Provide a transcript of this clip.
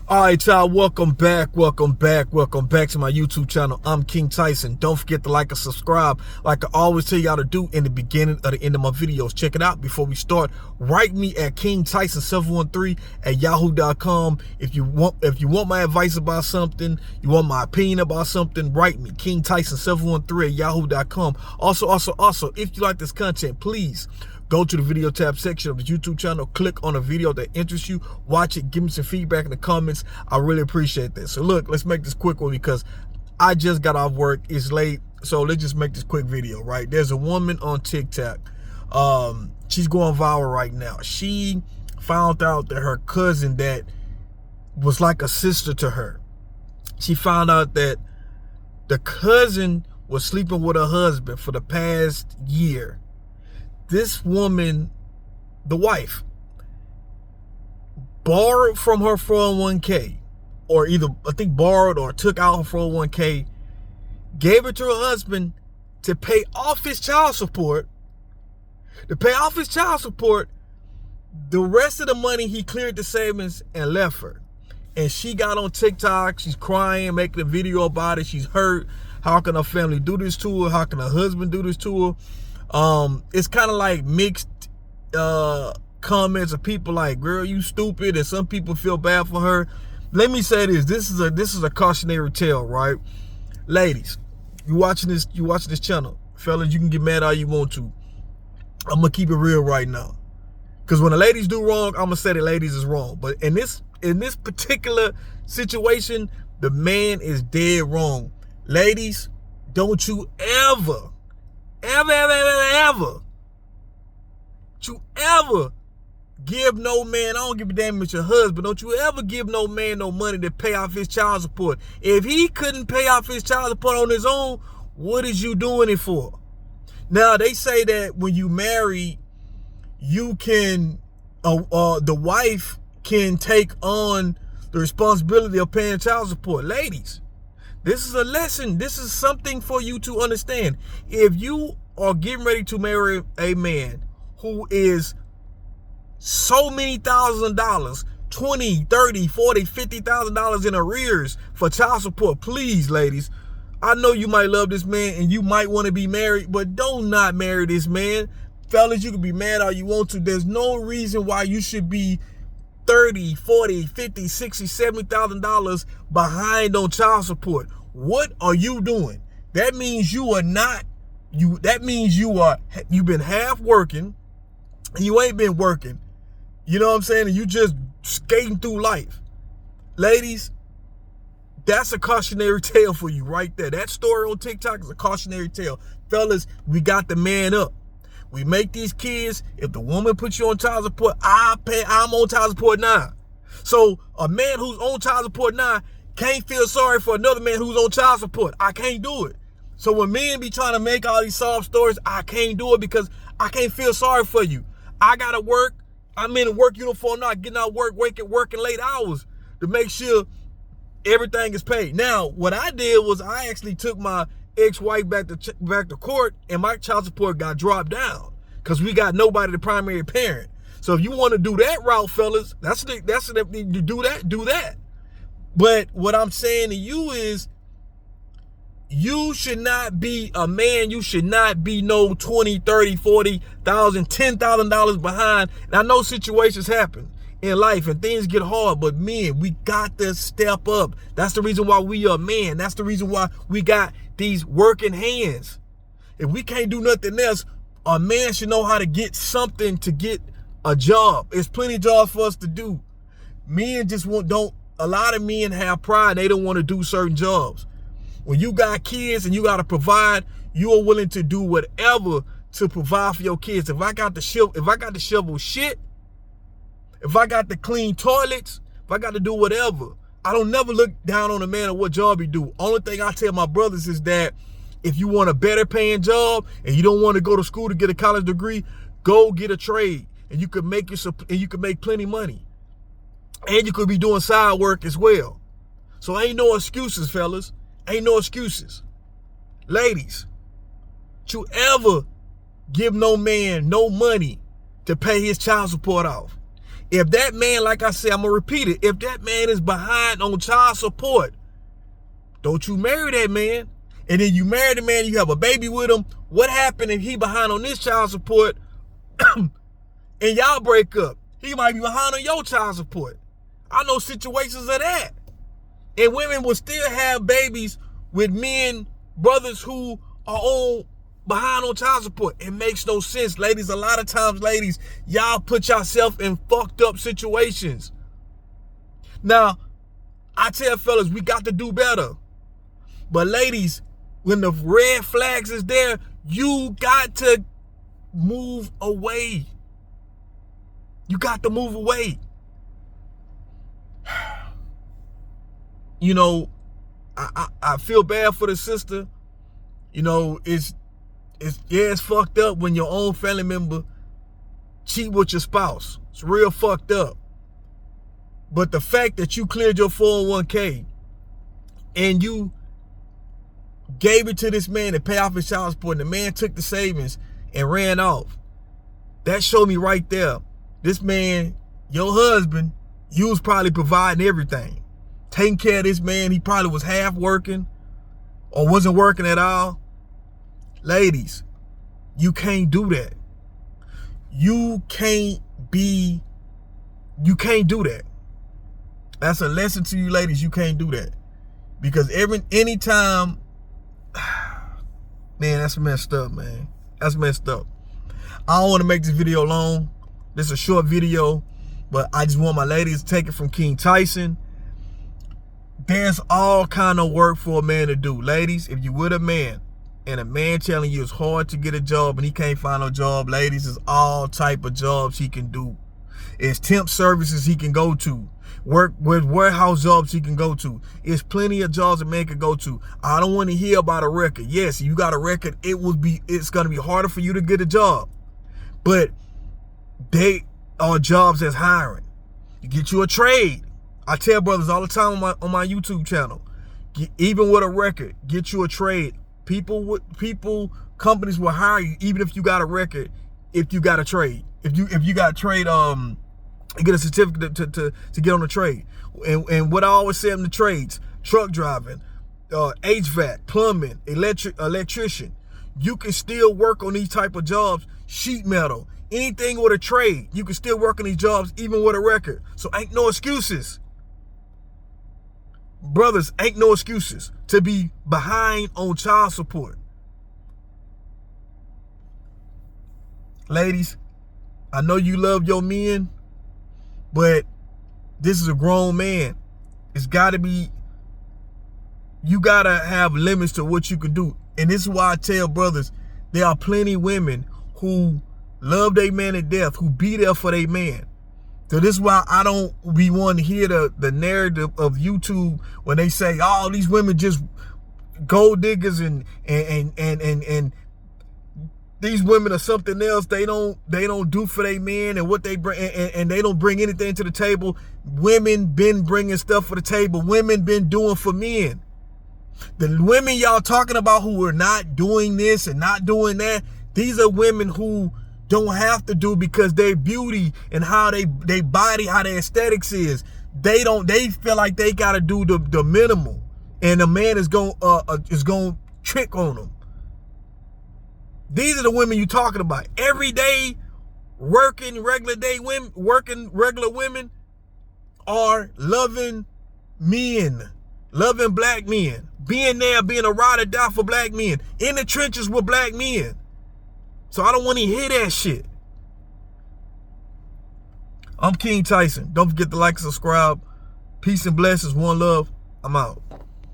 All right, y'all, welcome back to my YouTube channel. I'm King Tyson. Don't forget to like and subscribe like I always tell y'all to do in the beginning or the end of my videos. Check it out. Before we start, write me at kingtyson713@yahoo.com. If you want my advice about something, you want my opinion about something, write me, kingtyson713@yahoo.com. Also, if you like this content, please go to the video tab section of the YouTube channel, click on a video that interests you, watch it, give me some feedback in the comments. I really appreciate that. So look, let's make this quick one because I just got off work. It's late, so let's just make this quick video, right? There's a woman on TikTok. She's going viral right now. She found out that her cousin that was like a sister to her. She found out that the cousin was sleeping with her husband for the past year. This woman, the wife, borrowed from her 401k, or either, I think, borrowed or took out her 401k, gave it to her husband to pay off his child support. The rest of the money, he cleared the savings and left her. And she got on TikTok. She's crying, making a video about it. She's hurt. How can her family do this to her? How can her husband do this to her? It's kind of like mixed comments of people like, girl, you stupid, and some people feel bad for her. Let me say this. This is a cautionary tale, right? Ladies, you watching this channel. Fellas, you can get mad all you want to. I'm gonna keep it real right now. Cause when the ladies do wrong, I'm gonna say the ladies is wrong. But in this particular situation, the man is dead wrong. Ladies, don't you ever give no man, I don't give a damn if it's your husband, don't you ever give no man no money to pay off his child support. If he couldn't pay off his child support on his own, what is you doing it for? Now, they say that when you marry, you can, the wife can take on the responsibility of paying child support. Ladies, this is a lesson. This is something for you to understand. If you are getting ready to marry a man who is so many $1,000s, $20,000, $30,000, $40,000, $50,000 in arrears for child support, please, ladies, I know you might love this man and you might want to be married, but don't not marry this man. Fellas, you can be mad all you want to. There's no reason why you should be $30,000, $40,000, $50,000, $60,000, $70,000 behind on child support. What are you doing? That means you are not, you've been half working and you ain't been working. You know what I'm saying? And you just skating through life. Ladies, that's a cautionary tale for you right there. That story on TikTok is a cautionary tale. Fellas, we got the man up. We make these kids. If the woman puts you on child support, I'm on child support now. So a man who's on child support now can't feel sorry for another man who's on child support. I can't do it. So when men be trying to make all these soft stories, I can't do it because I can't feel sorry for you. I gotta work. I'm in a work uniform now, getting out work, working late hours to make sure everything is paid. Now, what I did was I actually took my ex-wife back to court, and my child support got dropped down because we got nobody the primary parent. So if you want to do that route, fellas, you do that. But what I'm saying to you is, you should not be a man. You should not be no $20,000, $30,000, $40,000, $10,000 behind. And I know situations happen in life and things get hard, but men, we got to step up. That's the reason why we are men. That's the reason why we got these working hands. If we can't do nothing else, a man should know how to get something to get a job. There's plenty of jobs for us to do. Men just a lot of men have pride. They don't want to do certain jobs. When you got kids and you got to provide, you are willing to do whatever to provide for your kids. If I got to shovel shit, if I got to clean toilets, if I got to do whatever, I don't never look down on a man or what job he do. Only thing I tell my brothers is that if you want a better paying job and you don't want to go to school to get a college degree, go get a trade and you could make plenty money. And you could be doing side work as well. So ain't no excuses, fellas. Ain't no excuses. Ladies, don't you ever give no man no money to pay his child support off. If that man, like I said, I'm going to repeat it. If that man is behind on child support, don't you marry that man. And then you marry the man, you have a baby with him. What happened if he behind on this child support and y'all break up? He might be behind on your child support. I know situations of that. And women will still have babies with men, brothers who are behind on child support. It makes no sense, ladies. A lot of times, ladies, y'all put yourself in fucked up situations. Now, I tell fellas, we got to do better. But ladies, when the red flags is there, you got to move away. You got to move away. You know, I feel bad for the sister. You know, it's fucked up when your own family member cheat with your spouse. It's real fucked up. But the fact that you cleared your 401k and you gave it to this man to pay off his child support, and the man took the savings and ran off, that showed me right there, this man, your husband, you was probably providing everything. Taking care of this man, he probably was half working or wasn't working at all. Ladies, you can't do that. You can't do that. That's a lesson to you ladies. You can't do that. Because anytime, man, that's messed up, man. That's messed up. I don't want to make this video long. This is a short video, but I just want my ladies to take it from King Tyson. There's all kind of work for a man to do. Ladies, if you with a man and a man telling you it's hard to get a job and he can't find no job, ladies, there's all type of jobs he can do. It's temp services he can go to. Work with warehouse jobs he can go to. It's plenty of jobs a man can go to. I don't want to hear about a record. Yes, you got a record, it's gonna be harder for you to get a job. But they are jobs that's hiring. You get you a trade. I tell brothers all the time on my YouTube channel, even with a record, get you a trade. Companies will hire you even if you got a record, if you got a trade. If you got a trade, you get a certificate to get on the trade. And what I always say in the trades, truck driving, HVAC, plumbing, electrician, you can still work on these type of jobs. Sheet metal, anything with a trade, you can still work on these jobs even with a record. So ain't no excuses. Brothers, ain't no excuses to be behind on child support. Ladies, I know you love your men, but this is a grown man. It's gotta be, you gotta have limits to what you can do. And this is why I tell brothers, there are plenty of women who love their man to death, who be there for their man. So this is why I don't be wanting to hear the narrative of YouTube when they say, oh, these women just gold diggers and these women are something else. They don't do for their men and what they bring, and they don't bring anything to the table. Women been bringing stuff for the table. Women been doing for men. The women y'all talking about who are not doing this and not doing that, these are women who don't have to do because their beauty and how they body, how their aesthetics is. They feel like they gotta do the minimal, and the man is going trick on them. These are the women you talking about. Everyday working regular women are loving men, loving black men, being there, being a ride or die for black men, in the trenches with black men. So I don't want to hear that shit. I'm King Tyson. Don't forget to like and subscribe. Peace and blessings. One love. I'm out.